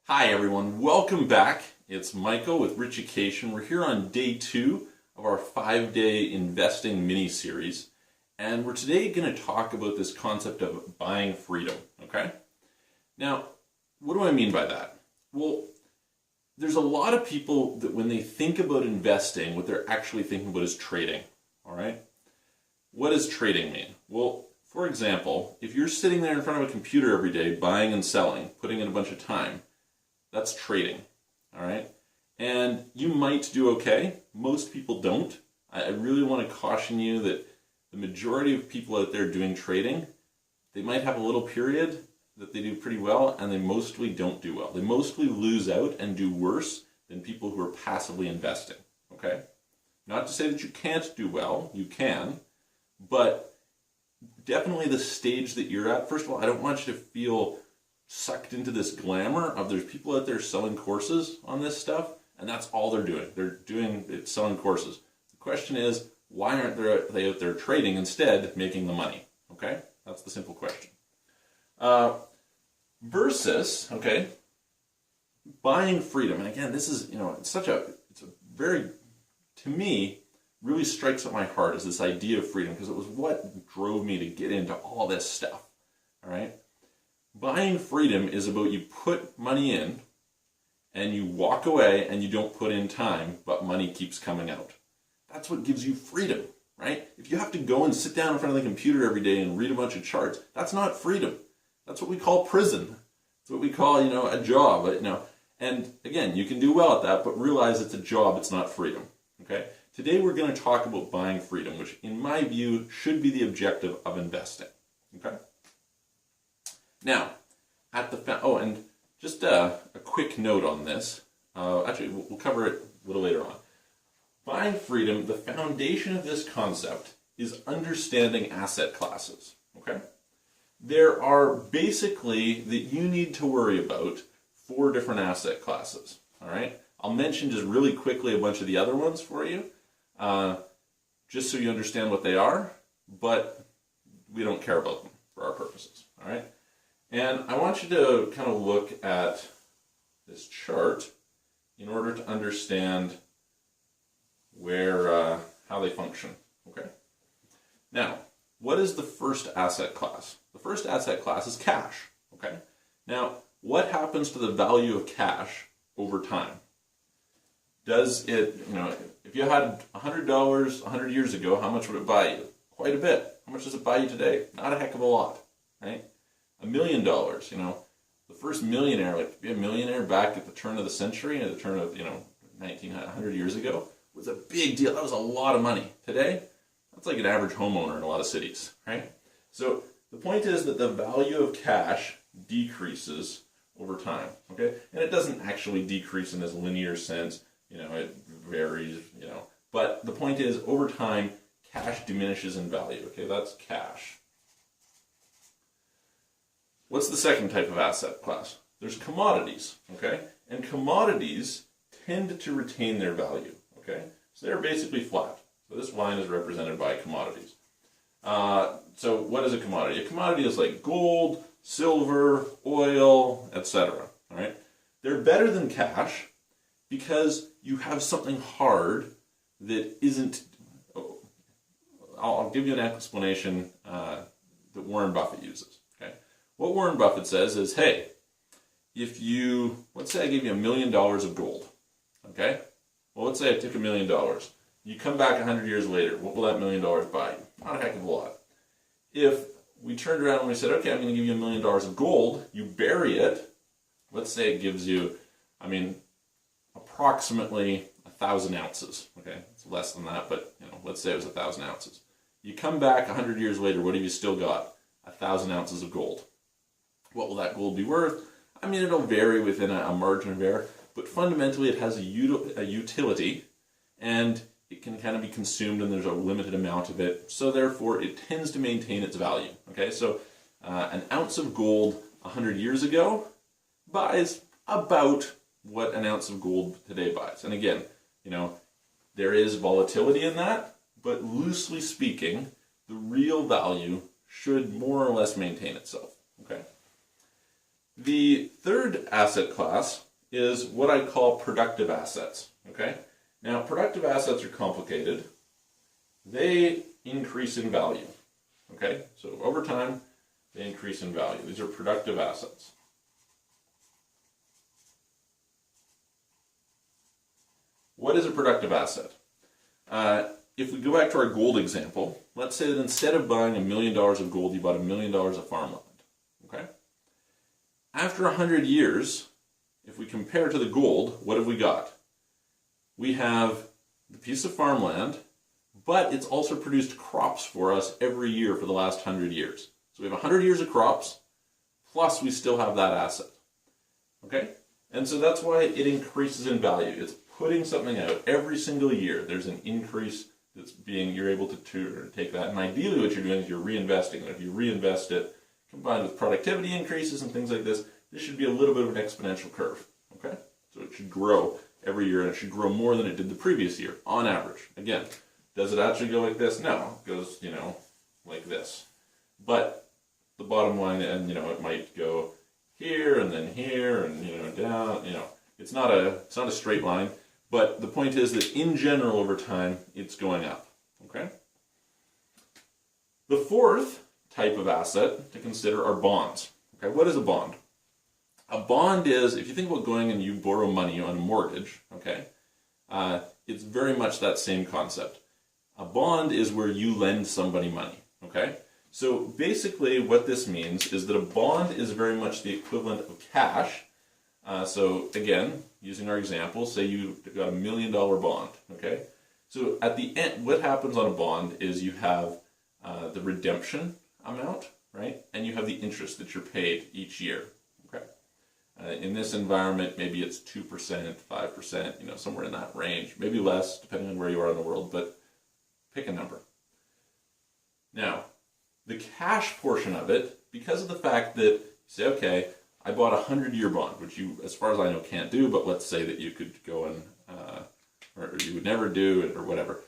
Hi everyone, welcome back. It's Michael with Richucation. We're here on day 2 of our 5-day investing mini-series, and we're today going to talk about this concept of buying freedom, okay? Now, what do I mean by that? Well, there's a lot of people that when they think about investing, what they're actually thinking about is trading, all right? What does trading mean? Well, for example, if you're sitting there in front of a computer every day buying and selling, putting in a bunch of time, that's trading, all right? And you might do okay. Most people don't. I really want to caution you that the majority of people out there doing trading, they might have a little period that they do pretty well, and they mostly don't do well. They mostly lose out and do worse than people who are passively investing, okay? Not to say that you can't do well, you can, but definitely the stage that you're at, first of all, I don't want you to feel sucked into this glamour of there's people out there selling courses on this stuff, and that's all they're doing. They're doing it's selling courses. The question is, why aren't they out there trading instead, making the money? Okay, that's the simple question. Versus, okay, buying freedom. And again, this is it's a very, to me, really strikes at my heart is this idea of freedom, because it was what drove me to get into all this stuff. All right. Buying freedom is about you put money in and you walk away and you don't put in time, but money keeps coming out. That's what gives you freedom, right? If you have to go and sit down in front of the computer every day and read a bunch of charts, that's not freedom. That's what we call prison. That's what we call, a job, And again, you can do well at that, but realize it's a job, it's not freedom, okay? Today we're going to talk about buying freedom, which in my view should be the objective of investing, okay? Now, and just a quick note on this. Actually, we'll cover it a little later on. Buying freedom, the foundation of this concept is understanding asset classes, okay? There are basically, that you need to worry about 4 different asset classes, all right? I'll mention just really quickly a bunch of the other ones for you, just so you understand what they are, but we don't care about them for our purposes, all right? And I want you to kind of look at this chart in order to understand how they function, okay? Now, what is the first asset class? The first asset class is cash, okay? Now, what happens to the value of cash over time? Does it, if you had $100 100 years ago, how much would it buy you? Quite a bit. How much does it buy you today? Not a heck of a lot, right? $1 million, the first millionaire, like to be a millionaire back at the turn of the century, at the turn of, 100 years ago, was a big deal. That was a lot of money. Today, that's like an average homeowner in a lot of cities, right? So the point is that the value of cash decreases over time, okay? And it doesn't actually decrease in this linear sense, it varies, but the point is over time, cash diminishes in value, okay? That's cash. What's the second type of asset class? There's commodities, okay? And commodities tend to retain their value, okay? So they're basically flat. So this line is represented by commodities. So what is a commodity? A commodity is like gold, silver, oil, etc., all right? They're better than cash because you have something hard that isn't... I'll give you an explanation that Warren Buffett uses. What Warren Buffett says is, hey, let's say I gave you $1 million of gold, okay? Well, let's say I took $1 million. You come back 100 years later, what will that $1 million buy you? Not a heck of a lot. If we turned around and we said, okay, I'm going to give you $1 million of gold, you bury it, let's say it gives you, approximately 1,000 ounces, okay? It's less than that, but, let's say it was 1,000 ounces. You come back 100 years later, what have you still got? 1,000 ounces of gold. What will that gold be worth? It'll vary within a margin of error, but fundamentally it has a utility, and it can kind of be consumed, and there's a limited amount of it, so therefore it tends to maintain its value. Okay, so an ounce of gold 100 years ago buys about what an ounce of gold today buys. And again, there is volatility in that, but loosely speaking, the real value should more or less maintain itself. Okay. The third asset class is what I call productive assets. Okay? Now, productive assets are complicated. They increase in value. Okay? So over time, they increase in value. These are productive assets. What is a productive asset? If we go back to our gold example, let's say that instead of buying $1 million of gold, you bought $1 million of farmland. Okay? After 100 years, if we compare to the gold, what have we got? We have the piece of farmland, but it's also produced crops for us every year for the last 100 years. So we have 100 years of crops, plus we still have that asset. Okay? And so that's why it increases in value. It's putting something out every single year. There's an increase that's you're able to take that. And ideally what you're doing is you're reinvesting it. If you reinvest it, combined with productivity increases and things like this should be a little bit of an exponential curve. Okay? So it should grow every year, and it should grow more than it did the previous year, on average. Again, does it actually go like this? No. It goes, like this. But the bottom line, and it might go here and then here and down, it's not a straight line, but the point is that in general over time it's going up. Okay? The fourth type of asset to consider are bonds. Okay, what is a bond? A bond is, if you think about going and you borrow money on a mortgage, okay, it's very much that same concept. A bond is where you lend somebody money, okay? So basically what this means is that a bond is very much the equivalent of cash. So again, using our example, say you got $1 million bond, okay? So at the end, what happens on a bond is you have the redemption amount, right? And you have the interest that you're paid each year, okay? In this environment, maybe it's 2%, 5%, somewhere in that range. Maybe less, depending on where you are in the world, but pick a number. Now, the cash portion of it, because of the fact that you say, okay, I bought a 100-year bond, which you, as far as I know, can't do, but let's say that you could go and, or you would never do it, or whatever.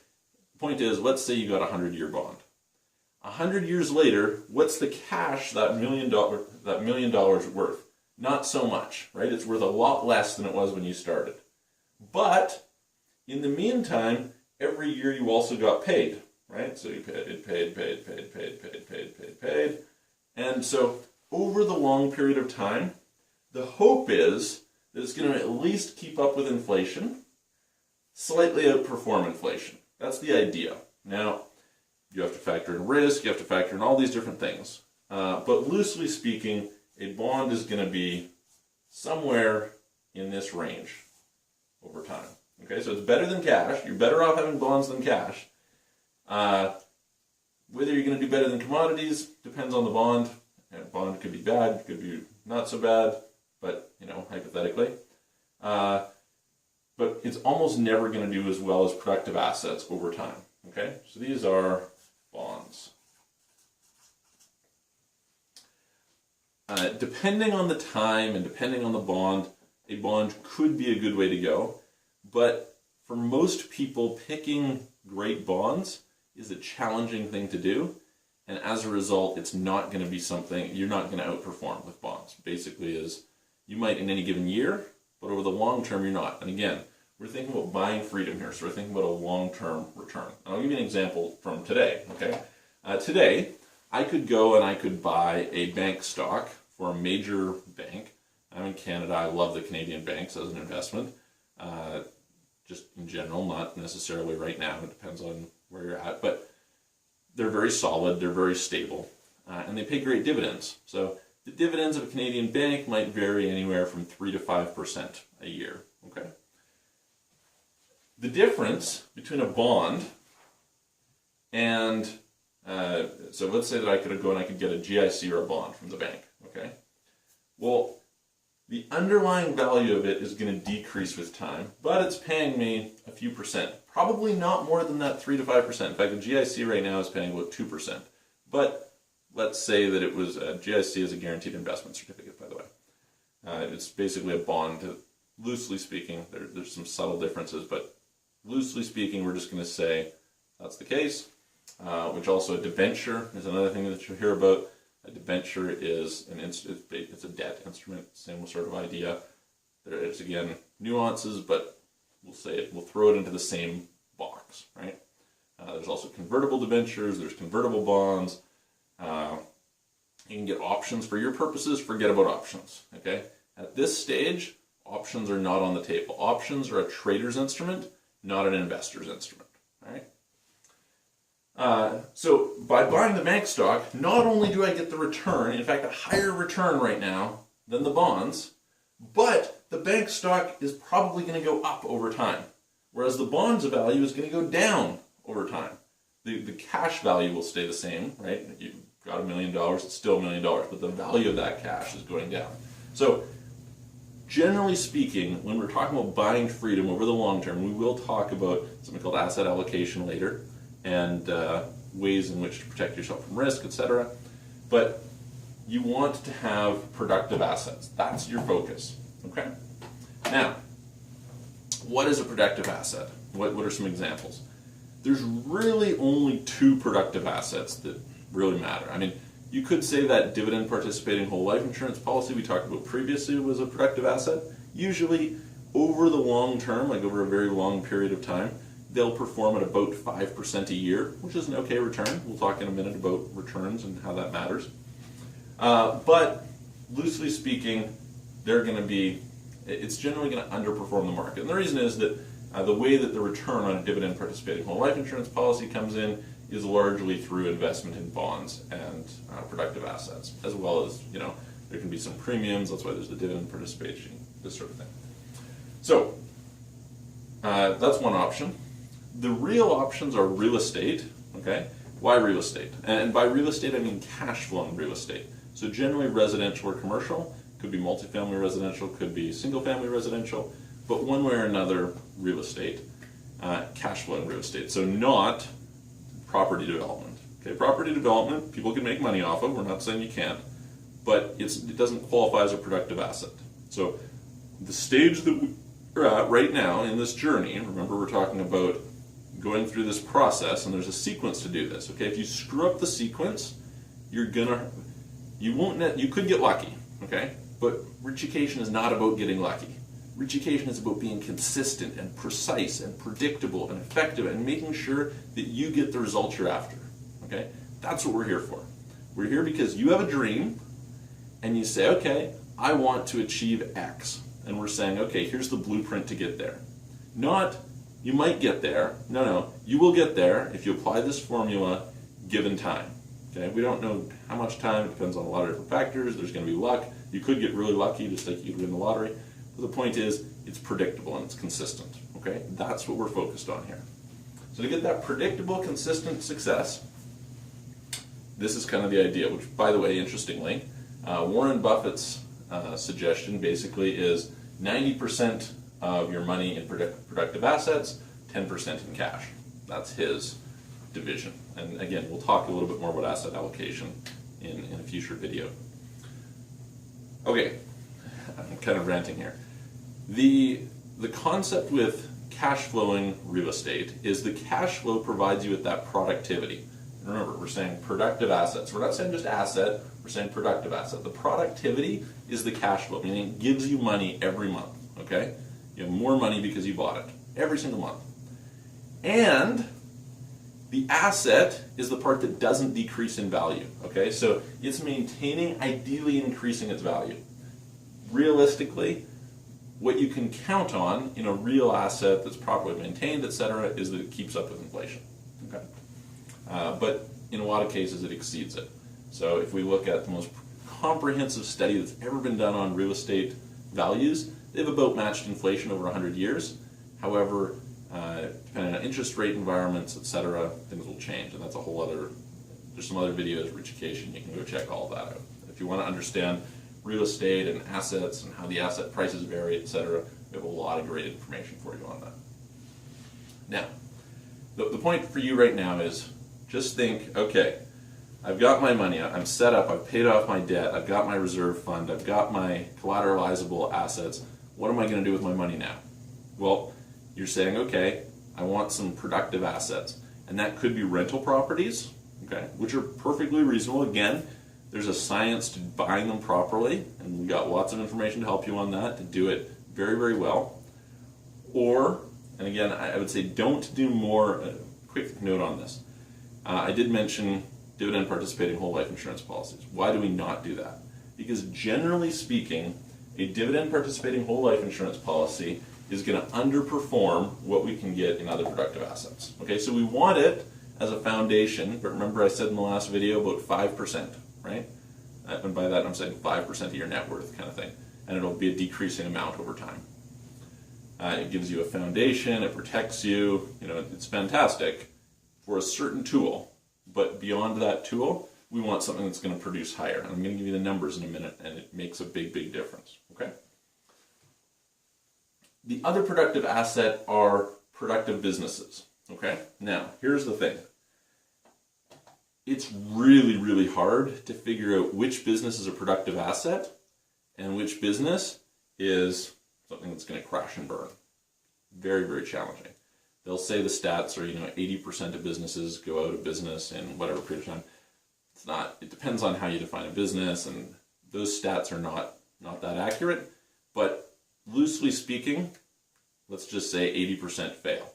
The point is, let's say you got a 100-year bond. 100 years later, what's the cash that $1 million worth? Not so much, right? It's worth a lot less than it was when you started. But in the meantime, every year you also got paid, right? So you paid. And so over the long period of time, the hope is that it's going to at least keep up with inflation, slightly outperform inflation. That's the idea. Now, you have to factor in risk, you have to factor in all these different things. But loosely speaking, a bond is going to be somewhere in this range over time. Okay, so it's better than cash. You're better off having bonds than cash. Whether you're going to do better than commodities depends on the bond. A bond could be bad, could be not so bad, but, hypothetically. But it's almost never going to do as well as productive assets over time. Okay, so these are bonds. Depending on the time and depending on the bond, a bond could be a good way to go. But for most people, picking great bonds is a challenging thing to do. And as a result, it's not going to be something, you're not going to outperform with bonds. Basically is, you might in any given year, but over the long term, you're not. And again, we're thinking about buying freedom here, so we're thinking about a long-term return. And I'll give you an example from today, okay? Today, I could go and I could buy a bank stock for a major bank. I'm in Canada. I love the Canadian banks as an investment. Just in general, not necessarily right now. It depends on where you're at. But they're very solid. They're very stable. And they pay great dividends. So the dividends of a Canadian bank might vary anywhere from 3 to 5% a year. Okay. The difference between a bond and so let's say that I could go and I could get a GIC or a bond from the bank, okay? Well, the underlying value of it is going to decrease with time, but it's paying me a few percent. Probably not more than that 3 to 5%. In fact, the GIC right now is paying about 2%. But let's say that it was, GIC is a guaranteed investment certificate, by the way. It's basically a bond. Loosely speaking, there's some subtle differences, but loosely speaking, we're just going to say that's the case. Which also a debenture is another thing that you'll hear about. A debenture is it's a debt instrument, same sort of idea. There's, again, nuances, but we'll throw it into the same box, right? There's also convertible debentures, there's convertible bonds. You can get options for your purposes, forget about options, okay? At this stage, options are not on the table. Options are a trader's instrument, not an investor's instrument, all right? So by buying the bank stock, not only do I get the return, in fact, a higher return right now than the bonds, but the bank stock is probably going to go up over time, whereas the bonds value is going to go down over time. The cash value will stay the same, right? You've got $1 million, it's still $1 million, but the value of that cash is going down. So generally speaking, when we're talking about buying freedom over the long term, we will talk about something called asset allocation later, and ways in which to protect yourself from risk, etc. But you want to have productive assets. That's your focus, okay? Now, what is a productive asset? What are some examples? There's really only two productive assets that really matter. I mean, you could say that dividend participating whole life insurance policy we talked about previously was a productive asset. Usually, over the long term, like over a very long period of time, they'll perform at about 5% a year, which is an okay return. We'll talk in a minute about returns and how that matters. But loosely speaking, it's generally going to underperform the market. And the reason is that the way that the return on a dividend participating whole life insurance policy comes in is largely through investment in bonds and productive assets, as well as, there can be some premiums. That's why there's the dividend participation, this sort of thing. So that's one option. The real options are real estate, okay? Why real estate? And by real estate, I mean cash flowing real estate. So generally residential or commercial, could be multifamily residential, could be single family residential, but one way or another, real estate, cash flowing real estate. So not property development. Okay, property development, people can make money off of, we're not saying you can't, but it doesn't qualify as a productive asset. So the stage that we're at right now in this journey, remember we're talking about going through this process, and there's a sequence to do this, okay? If you screw up the sequence, you could get lucky, okay? But Richucation is not about getting lucky. Richucation is about being consistent and precise and predictable and effective and making sure that you get the results you're after, okay? That's what we're here for. We're here because you have a dream, and you say, okay, I want to achieve X. And we're saying, okay, here's the blueprint to get there. Not, you might get there. No, you will get there if you apply this formula given time. Okay, we don't know how much time. It depends on a lot of different factors. There's going to be luck. You could get really lucky, just like you'd win the lottery. But the point is, it's predictable and it's consistent. Okay, that's what we're focused on here. So to get that predictable, consistent success, this is kind of the idea. Which, by the way, interestingly, Warren Buffett's suggestion basically is 90% of your money in productive assets, 10% in cash. That's his division. And again, we'll talk a little bit more about asset allocation in a future video. Okay, I'm kind of ranting here. The concept with cash flowing real estate is the cash flow provides you with that productivity. And remember, we're saying productive assets. We're not saying just asset, we're saying productive asset. The productivity is the cash flow, meaning it gives you money every month, okay? You have more money because you bought it every single month. And the asset is the part that doesn't decrease in value, okay? So it's maintaining, ideally increasing its value. Realistically, what you can count on in a real asset that's properly maintained, etc., is that it keeps up with inflation, okay? But in a lot of cases, it exceeds it. So if we look at the most comprehensive study that's ever been done on real estate values, they've about matched inflation over 100 years. However, depending on interest rate environments, etc., things will change, and that's a whole other, there's some other videos, Richucation, you can go check all of that out. If you want to understand real estate and assets and how the asset prices vary, etc., we have a lot of great information for you on that. Now, the point for you right now is just think, okay, I've got my money, I'm set up, I've paid off my debt, I've got my reserve fund, I've got my collateralizable assets. What am I going to do with my money now? Well, you're saying, okay, I want some productive assets. And that could be rental properties, okay, which are perfectly reasonable. Again, There's a science to buying them properly, and we got lots of information to help you on that, to do it very, very well. Or, and again, I would say don't do more, quick note on this. I did mention dividend participating whole life insurance policies. Why do we not do that? Because generally speaking, a dividend participating whole life insurance policy is going to underperform what we can get in other productive assets. Okay, so we want it as a foundation, but remember I said in the last video about 5%, right? And by that I'm saying 5% of your net worth kind of thing. And it'll be a decreasing amount over time. It gives you a foundation, it protects you, it's fantastic for a certain tool. But beyond that tool, we want something that's going to produce higher. And I'm going to give you the numbers in a minute, and it makes a big, big difference. Okay? The other productive asset are productive businesses. Okay? Now, here's the thing. It's really, really hard to figure out which business is a productive asset and which business is something that's going to crash and burn. Very, very challenging. They'll say the stats are, 80% of businesses go out of business in whatever period of time. It's not, it depends on how you define a business, and those stats are not that accurate. But loosely speaking, let's just say 80% fail.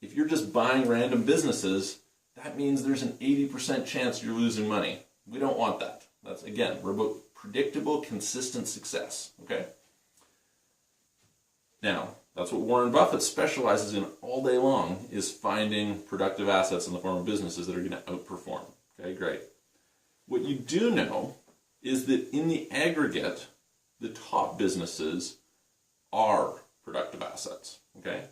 If you're just buying random businesses, that means there's an 80% chance you're losing money. We don't want that. That's, again, we're about predictable, consistent success, okay? Now, that's what Warren Buffett specializes in all day long, is finding productive assets in the form of businesses that are going to outperform. Okay, great. What you do know is that in the aggregate, the top businesses are productive assets. Okay?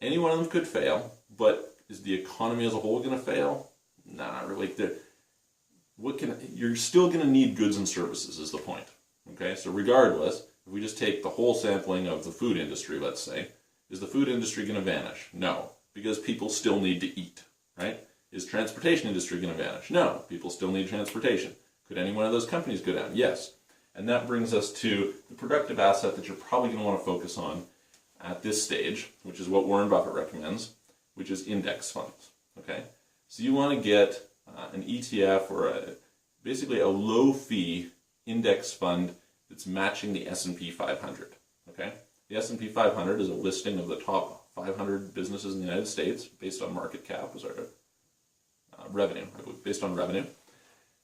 Any one of them could fail, but is the economy as a whole going to fail? Nah, not really. You're still going to need goods and services is the point. Okay? So regardless, if we just take the whole sampling of the food industry, let's say, is the food industry going to vanish? No, because people still need to eat, right? Is transportation industry going to vanish? No, people still need transportation. Could any one of those companies go down? Yes. And that brings us to the productive asset that you're probably going to want to focus on at this stage, which is what Warren Buffett recommends, which is index funds, okay? So you want to get an ETF or basically a low-fee index fund that's matching the S&P 500, okay? The S&P 500 is a listing of the top 500 businesses in the United States based on market cap, revenue, based on revenue.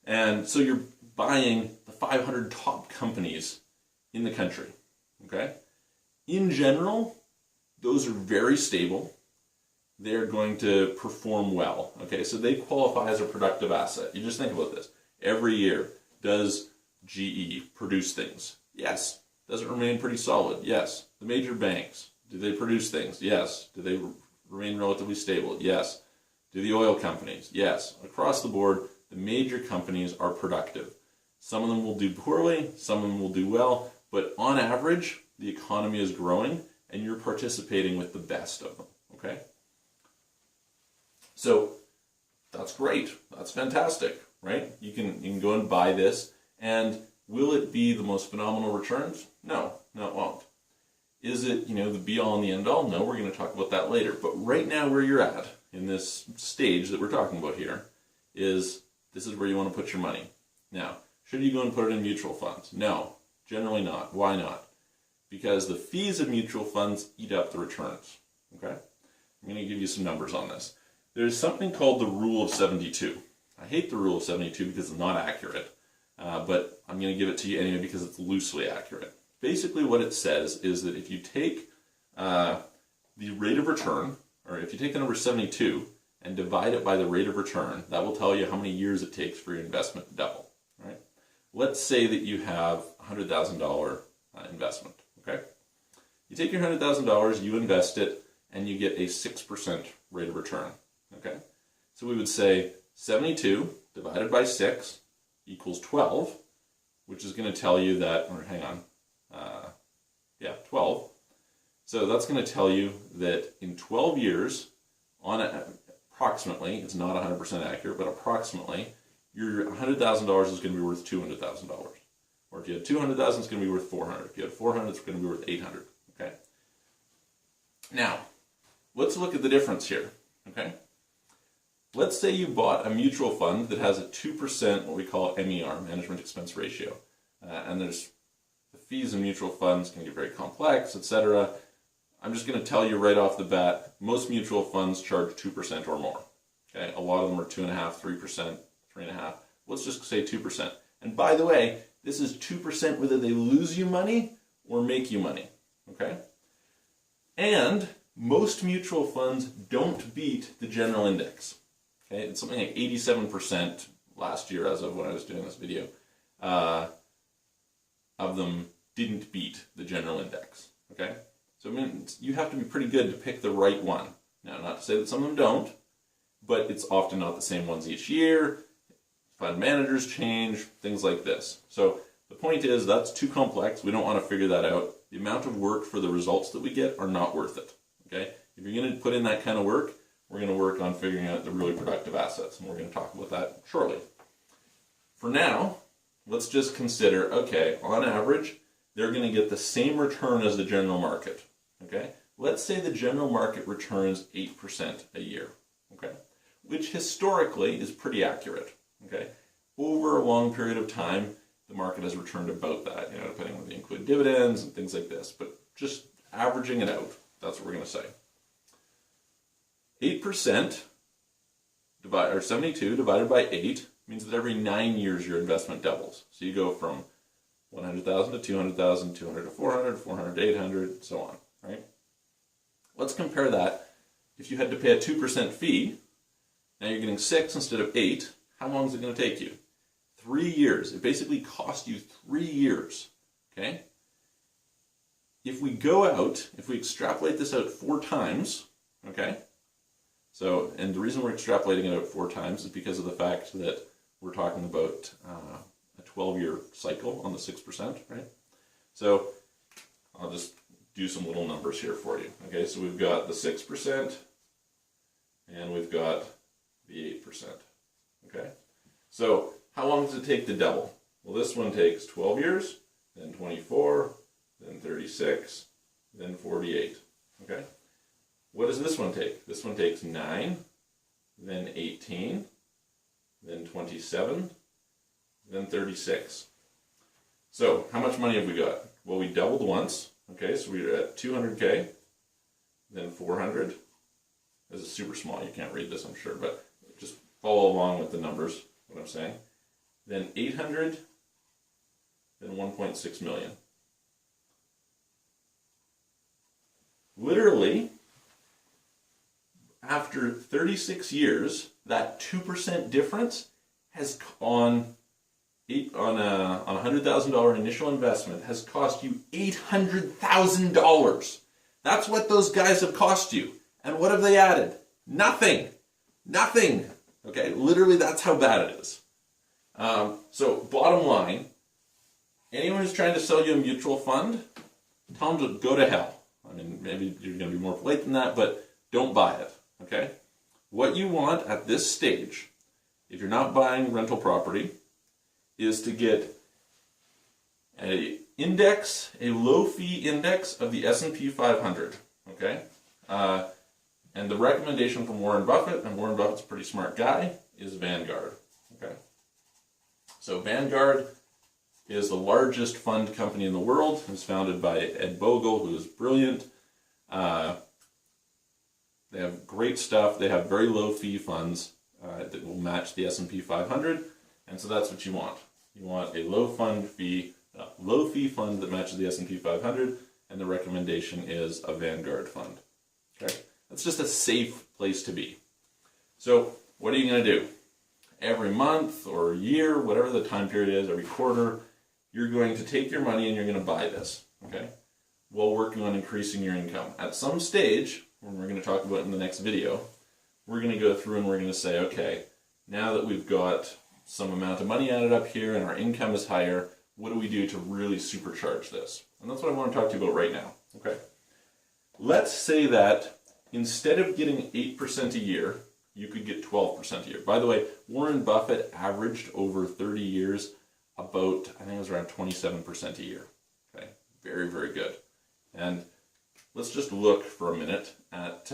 And so you're buying the 500 top companies in the country, okay? In general, those are very stable. They're going to perform well, okay? So they qualify as a productive asset. You just think about this. Every year, does GE produce things? Yes. Does it remain pretty solid? Yes. The major banks, do they produce things? Yes. Do they remain relatively stable? Yes. Do the oil companies? Yes. Across the board, the major companies are productive. Some of them will do poorly, some of them will do well, but on average, the economy is growing and you're participating with the best of them, okay? So that's great. That's fantastic, right? You can go and buy this, and will it be the most phenomenal returns? No, it won't. Is it, the be-all and the end-all? No, we're going to talk about that later. But right now where you're at, in this stage that we're talking about here, this is where you want to put your money. Now, should you go and put it in mutual funds? No, generally not. Why not? Because the fees of mutual funds eat up the returns, okay? I'm going to give you some numbers on this. There's something called the Rule of 72. I hate the Rule of 72 because it's not accurate, but I'm going to give it to you anyway because it's loosely accurate. Basically what it says is that if you take the rate of return, or if you take the number 72 and divide it by the rate of return, that will tell you how many years it takes for your investment to double, right? Let's say that you have a $100,000 investment, okay? You take your $100,000, you invest it, and you get a 6% rate of return, okay? So we would say 72 divided by 6 equals 12, which is going to tell you that, or hang on, 12. So that's going to tell you that in 12 years, approximately, it's not 100% accurate, but approximately, your $100,000 is going to be worth $200,000. Or if you had 200,000, it's going to be worth 400. If you had 400, it's going to be worth 800. Okay. Now, let's look at the difference here. Okay. let's say you bought a mutual fund that has a 2% what we call MER, management expense ratio. And there's the fees in mutual funds can get very complex, etc. I'm just going to tell you right off the bat, most mutual funds charge 2% or more. Okay, a lot of them are 2.5%, 3%, 3.5%. Let's just say 2%. And by the way, this is 2% whether they lose you money or make you money. Okay? And most mutual funds don't beat the general index. Okay? It's something like 87% last year, as of when I was doing this video, of them didn't beat the general index. Okay? So I mean, you have to be pretty good to pick the right one. Now, not to say that some of them don't, but it's often not the same ones each year. Fund managers change, things like this. So the point is, that's too complex. We don't want to figure that out. The amount of work for the results that we get are not worth it. Okay? If you're going to put in that kind of work, we're going to work on figuring out the really productive assets, and we're going to talk about that shortly. For now, let's just consider, okay, on average, they're going to get the same return as the general market. Okay? Let's say the general market returns 8% a year. Okay? Which historically is pretty accurate. Okay? Over a long period of time, the market has returned about that, depending on whether you include dividends and things like this. But just averaging it out, that's what we're going to say. 8% 72 divided by 8 means that every 9 years your investment doubles. So you go from 100,000 to 200,000, 200 to 400, 400 to 800, so on. Right? Let's compare that. If you had to pay a 2% fee, now you're getting 6 instead of 8. How long is it going to take you? 3 years. It basically cost you 3 years. Okay? If we go out, if we extrapolate this out 4 times, okay? So, and the reason we're extrapolating it out 4 times is because of the fact that we're talking about a 12-year cycle on the 6%, right? So, I'll just do some little numbers here for you. Okay, so we've got the 6%, and we've got the 8%. Okay, so how long does it take to double? Well, this one takes 12 years, then 24, then 36, then 48. Okay, what does this one take? This one takes 9, then 18, then 27, then 36. So how much money have we got? Well, we doubled once. Okay, so we're at 200K, then 400. This is super small, you can't read this, I'm sure, but just follow along with the numbers, what I'm saying. Then 800, then 1.6 million. Literally, after 36 years, that 2% difference has on a $100,000 initial investment has cost you $800,000. That's what those guys have cost you. And what have they added? Nothing. Nothing. Okay, literally that's how bad it is. So bottom line, anyone who's trying to sell you a mutual fund, tell them to go to hell. I mean, maybe you're going to be more polite than that, but don't buy it. Okay? What you want at this stage, if you're not buying rental property, is to get a low fee index of the S&P 500. Okay? And the recommendation from Warren Buffett, and Warren Buffett's a pretty smart guy, is Vanguard. Okay? So Vanguard is the largest fund company in the world. It was founded by Ed Bogle, who is brilliant. They have great stuff. They have very low fee funds that will match the S&P 500, and so that's what you want. You want a low fee fund that matches the S&P 500, and the recommendation is a Vanguard fund. Okay, that's just a safe place to be. So what are you going to do? Every month or year, whatever the time period is, every quarter, you're going to take your money and you're going to buy this. Okay, while working on increasing your income. At some stage, when we're going to talk about in the next video, we're going to go through and we're going to say, okay, now that we've got some amount of money added up here and our income is higher, what do we do to really supercharge this? And that's what I want to talk to you about right now. Okay, let's say that instead of getting 8% a year, you could get 12% a year. By the way, Warren Buffett averaged over 30 years about, I think it was around 27% a year. Okay, very, very good. And let's just look for a minute at,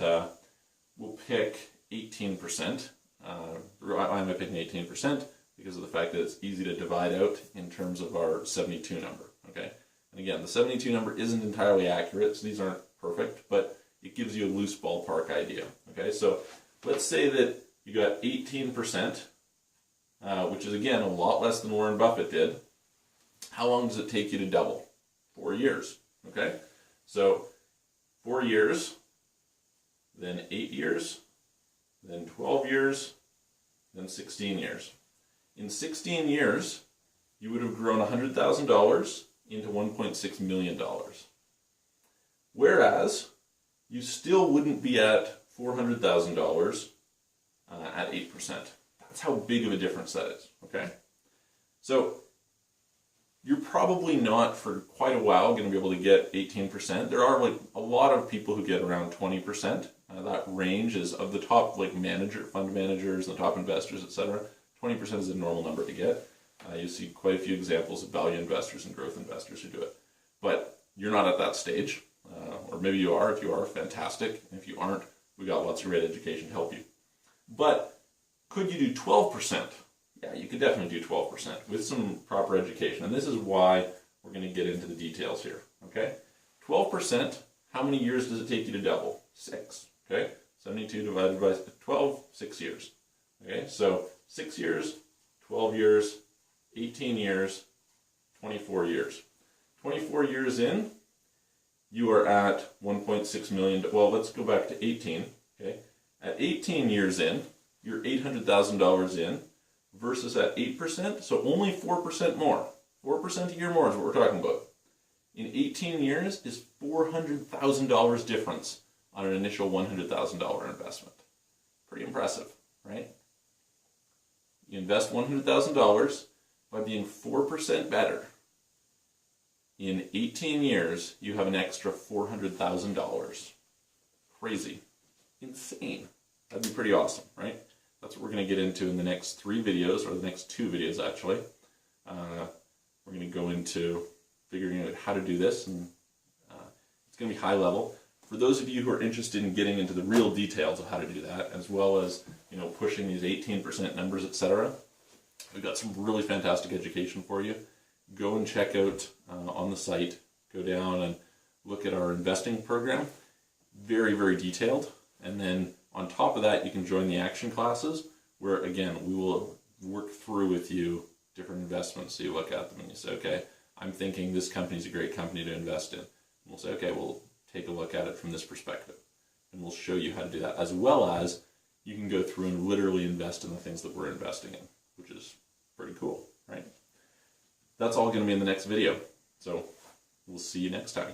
we'll pick 18%. Why am I picking 18%? Because of the fact that it's easy to divide out in terms of our 72 number, okay? And again, the 72 number isn't entirely accurate, so these aren't perfect, but it gives you a loose ballpark idea, okay? So let's say that you got 18%, which is, again, a lot less than Warren Buffett did. How long does it take you to double? 4 years, okay? So 4 years, then 8 years, then 12 years, then 16 years. In 16 years, you would have grown $100,000 into $1.6 million. Whereas, you still wouldn't be at $400,000 at 8%. That's how big of a difference that is, okay? So, you're probably not for quite a while going to be able to get 18%. There are like a lot of people who get around 20%. That range is of the top like fund managers, the top investors, etc. 20% is a normal number to get. You see quite a few examples of value investors and growth investors who do it. But you're not at that stage, or maybe you are. If you are, fantastic. And if you aren't, we got lots of great education to help you. But could you do 12%? Yeah, you could definitely do 12% with some proper education. And this is why we're going to get into the details here, okay? 12%, how many years does it take you to double? 6, okay? 72 divided by 12, 6 years. Okay, so 6 years, 12 years, 18 years, 24 years. 24 years in, you are at 1.6 million. Well, let's go back to 18, okay? At 18 years in, you're $800,000 in, versus at 8%, so only 4% more. 4% a year more is what we're talking about. In 18 years is $400,000 difference on an initial $100,000 investment. Pretty impressive, right? You invest $100,000 by being 4% better. In 18 years, you have an extra $400,000. Crazy. Insane. That'd be pretty awesome, right? That's what we're going to get into in the next 3 videos, or the next 2 videos actually. We're going to go into figuring out how to do this, and it's going to be high level. For those of you who are interested in getting into the real details of how to do that, as well as pushing these 18% numbers, etc., we've got some really fantastic education for you. Go and check out on the site. Go down and look at our investing program. Very, very detailed. And then on top of that, you can join the action classes, where again, we will work through with you different investments. So you look at them and you say, okay, I'm thinking this company is a great company to invest in. And we'll say, okay, we'll take a look at it from this perspective. And we'll show you how to do that, as well as you can go through and literally invest in the things that we're investing in, which is pretty cool, right? That's all going to be in the next video. So we'll see you next time.